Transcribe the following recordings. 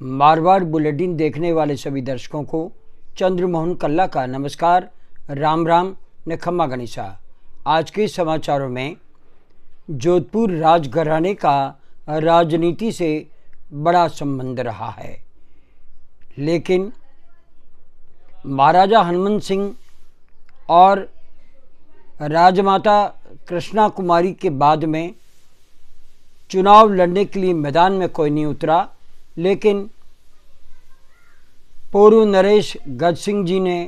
Marwar bulletin देखने वाले सभी दर्शकों को चंद्रमोहन कल्ला का नमस्कार, राम राम ने खम्मा गणिसा। आज के समाचारों में जोधपुर राजघराने का राजनीति से बड़ा संबंध रहा है, लेकिन महाराजा हनुमंत सिंह और राजमाता कृष्णा कुमारी के बाद में चुनाव लड़ने के लिए मैदान में कोई नहीं उतरा, लेकिन पूर्व नरेश गज सिंह जी ने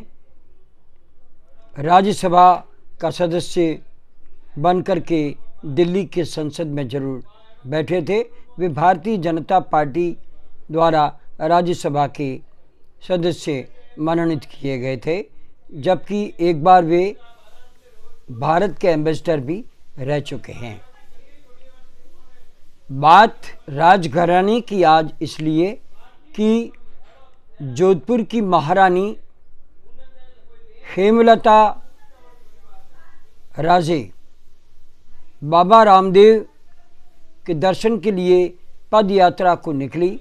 राज्यसभा का सदस्य बनकर के दिल्ली के संसद में जरूर बैठे थे। वे भारतीय जनता पार्टी द्वारा राज्यसभा के सदस्य मनोनीत किए गए थे, जबकि एक बार वे भारत के एम्बेसडर भी रह चुके हैं। बात राजघराने की आज इसलिए कि जोधपुर की महारानी हेमलता राजे बाबा रामदेव के दर्शन के लिए पद यात्रा को निकली।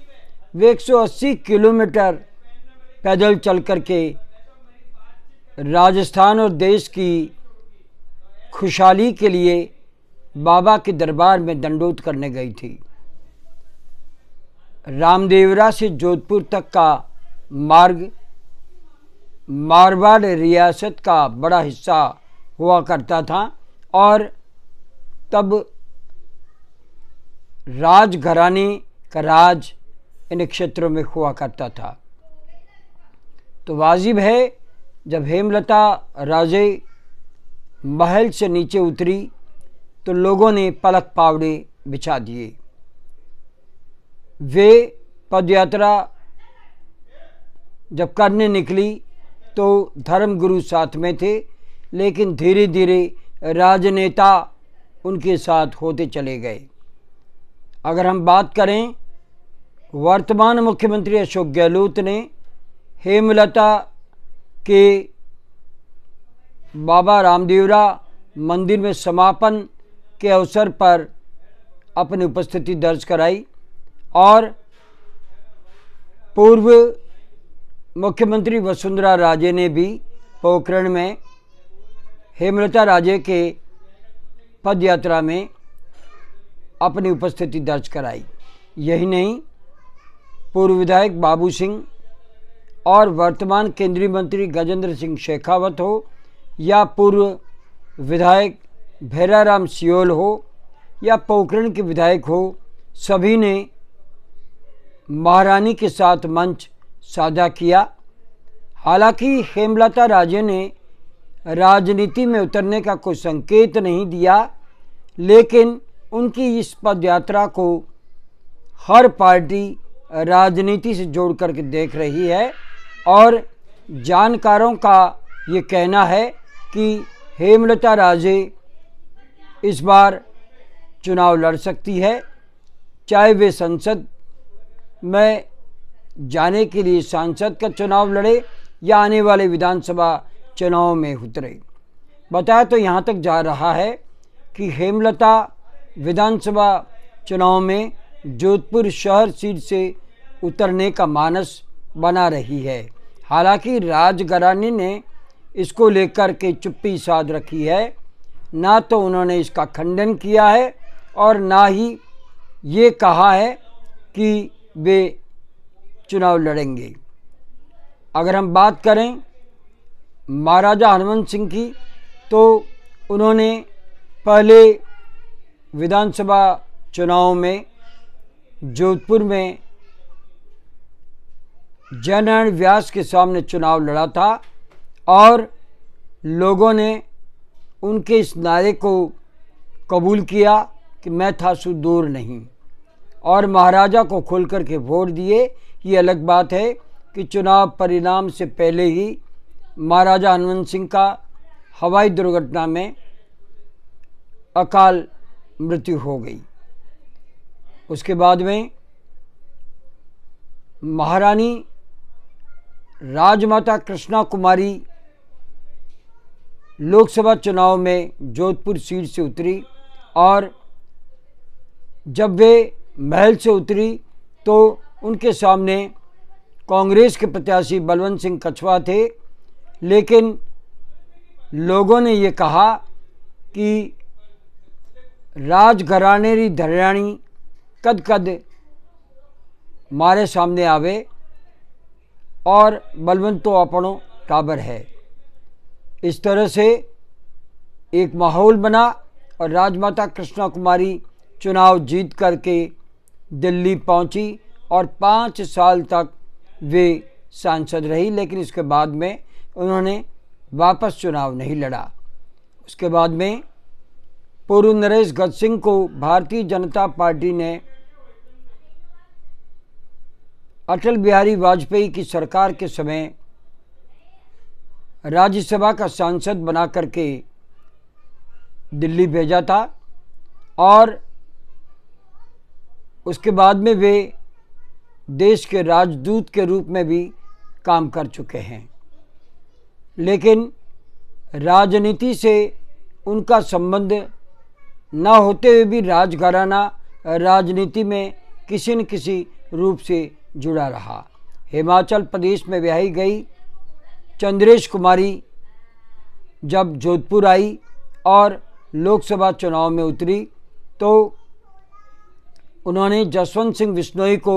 वे 180 किलोमीटर पैदल चल कर के राजस्थान और देश की खुशहाली के लिए बाबा के दरबार में दंडोत करने गई थी। रामदेवरा से जोधपुर तक का मार्ग मारवाड़ रियासत का बड़ा हिस्सा हुआ करता था और तब राजघराने का राज इन क्षेत्रों में हुआ करता था। तो वाजिब है, जब हेमलता राजे महल से नीचे उतरी तो लोगों ने पलक पावड़े बिछा दिए। वे पदयात्रा जब करने निकली तो धर्मगुरु साथ में थे, लेकिन धीरे धीरे राजनेता उनके साथ होते चले गए। अगर हम बात करें, वर्तमान मुख्यमंत्री अशोक गहलोत ने हेमलता के बाबा रामदेवरा मंदिर में समापन के अवसर पर अपनी उपस्थिति दर्ज कराई और पूर्व मुख्यमंत्री वसुंधरा राजे ने भी पोखरण में हेमलता राजे के पद यात्रा में अपनी उपस्थिति दर्ज कराई। यही नहीं, पूर्व विधायक बाबू सिंह और वर्तमान केंद्रीय मंत्री गजेंद्र सिंह शेखावत हो या पूर्व विधायक भैराराम सियोल हो या पोखरण के विधायक हो, सभी ने महारानी के साथ मंच साझा किया। हालांकि हेमलता राजे ने राजनीति में उतरने का कोई संकेत नहीं दिया, लेकिन उनकी इस पदयात्रा को हर पार्टी राजनीति से जोड़ करके देख रही है और जानकारों का ये कहना है कि हेमलता राजे इस बार चुनाव लड़ सकती है, चाहे वे संसद में जाने के लिए सांसद का चुनाव लड़े या आने वाले विधानसभा चुनाव में उतरे। बताया तो यहाँ तक जा रहा है कि हेमलता विधानसभा चुनाव में जोधपुर शहर सीट से उतरने का मानस बना रही है। हालांकि राजघराने ने इसको लेकर के चुप्पी साध रखी है, ना तो उन्होंने इसका खंडन किया है और ना ही ये कहा है कि वे चुनाव लड़ेंगे। अगर हम बात करें महाराजा हनुमंत सिंह की, तो उन्होंने पहले विधानसभा चुनाव में जोधपुर में जयनारायण व्यास के सामने चुनाव लड़ा था और लोगों ने उनके इस नारे को कबूल किया कि मैं था सु दूर नहीं, और महाराजा को खोल कर के वोट दिए। ये अलग बात है कि चुनाव परिणाम से पहले ही महाराजा हनुमंत सिंह का हवाई दुर्घटना में अकाल मृत्यु हो गई। उसके बाद में महारानी राजमाता कृष्णा कुमारी लोकसभा चुनाव में जोधपुर सीट से उतरी और जब वे महल से उतरी तो उनके सामने कांग्रेस के प्रत्याशी बलवंत सिंह कछवा थे, लेकिन लोगों ने ये कहा कि राजघरानेरी धरियाणी कद कद मारे सामने आवे और बलवंत तो अपनो टाबर है। इस तरह से एक माहौल बना और राजमाता कृष्णा कुमारी चुनाव जीत करके दिल्ली पहुंची और 5 साल तक वे सांसद रही, लेकिन इसके बाद में उन्होंने वापस चुनाव नहीं लड़ा। उसके बाद में पूर्व नरेश गज सिंह को भारतीय जनता पार्टी ने अटल बिहारी वाजपेयी की सरकार के समय राज्यसभा का सांसद बना करके दिल्ली भेजा था और उसके बाद में वे देश के राजदूत के रूप में भी काम कर चुके हैं। लेकिन राजनीति से उनका संबंध न होते हुए भी राजघराना राजनीति में किसी न किसी रूप से जुड़ा रहा। हिमाचल प्रदेश में ब्याही गई चंद्रेश कुमारी जब जोधपुर आई और लोकसभा चुनाव में उतरी तो उन्होंने जसवंत सिंह बिश्नोई को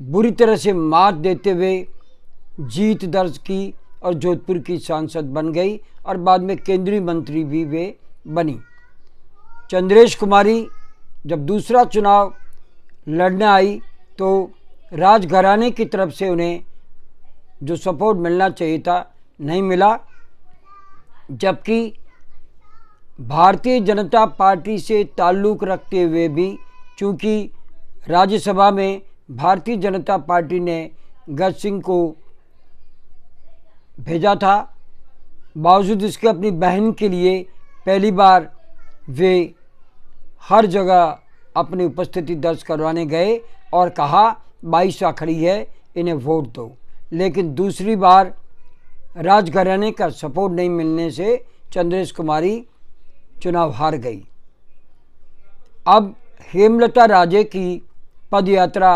बुरी तरह से मात देते हुए जीत दर्ज की और जोधपुर की सांसद बन गई और बाद में केंद्रीय मंत्री भी वे बनी। चंद्रेश कुमारी जब दूसरा चुनाव लड़ने आई तो राजघराने की तरफ से उन्हें जो सपोर्ट मिलना चाहिए था नहीं मिला, जबकि भारतीय जनता पार्टी से ताल्लुक़ रखते हुए भी, चूँकि राज्यसभा में भारतीय जनता पार्टी ने गज सिंह को भेजा था, बावजूद इसके अपनी बहन के लिए पहली बार वे हर जगह अपनी उपस्थिति दर्ज करवाने गए और कहा 22 खड़ी है, इन्हें वोट दो। लेकिन दूसरी बार राजघराने का सपोर्ट नहीं मिलने से चंद्रेश कुमारी चुनाव हार गई। अब हेमलता राजे की पदयात्रा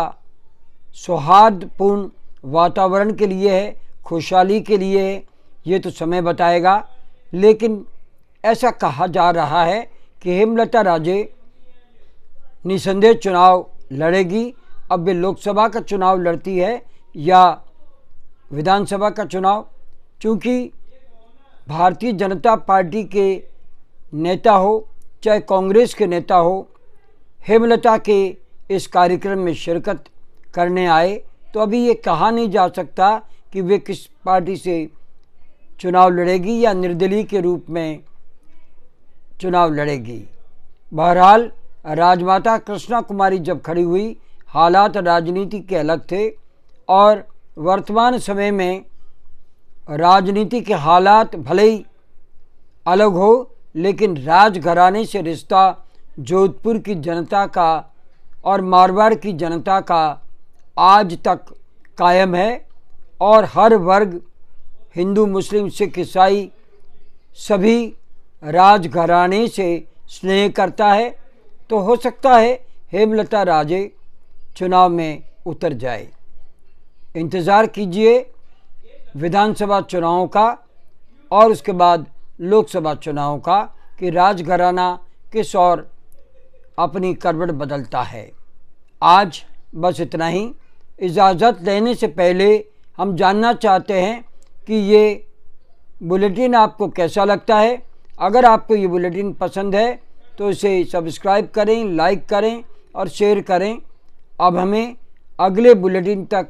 सौहार्दपूर्ण वातावरण के लिए है, खुशहाली के लिए है, ये तो समय बताएगा। लेकिन ऐसा कहा जा रहा है कि हेमलता राजे निसंदेह चुनाव लड़ेगी। अब वे लोकसभा का चुनाव लड़ती है या विधानसभा का चुनाव, चूँकि भारतीय जनता पार्टी के नेता हो चाहे कांग्रेस के नेता हो, हेमलता के इस कार्यक्रम में शिरकत करने आए तो अभी ये कहा नहीं जा सकता कि वे किस पार्टी से चुनाव लड़ेगी या निर्दलीय के रूप में चुनाव लड़ेगी। बहरहाल राजमाता कृष्णा कुमारी जब खड़ी हुई, हालात राजनीति के अलग थे और वर्तमान समय में राजनीति के हालात भले ही अलग हो, लेकिन राजघराने से रिश्ता जोधपुर की जनता का और मारवाड़ की जनता का आज तक कायम है और हर वर्ग, हिंदू, मुस्लिम, सिख, ईसाई सभी राजघराने से स्नेह करता है। तो हो सकता है हेमलता राजे चुनाव में उतर जाए। इंतज़ार कीजिए विधानसभा चुनावों का और उसके बाद लोकसभा चुनावों का कि राजघराना किस ओर अपनी करवट बदलता है। आज बस इतना ही। इजाज़त लेने से पहले हम जानना चाहते हैं कि ये बुलेटिन आपको कैसा लगता है। अगर आपको ये बुलेटिन पसंद है तो इसे सब्सक्राइब करें, लाइक करें और शेयर करें। अब हमें अगले बुलेटिन तक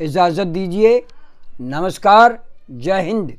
इजाज़त दीजिए। नमस्कार, जय हिंद।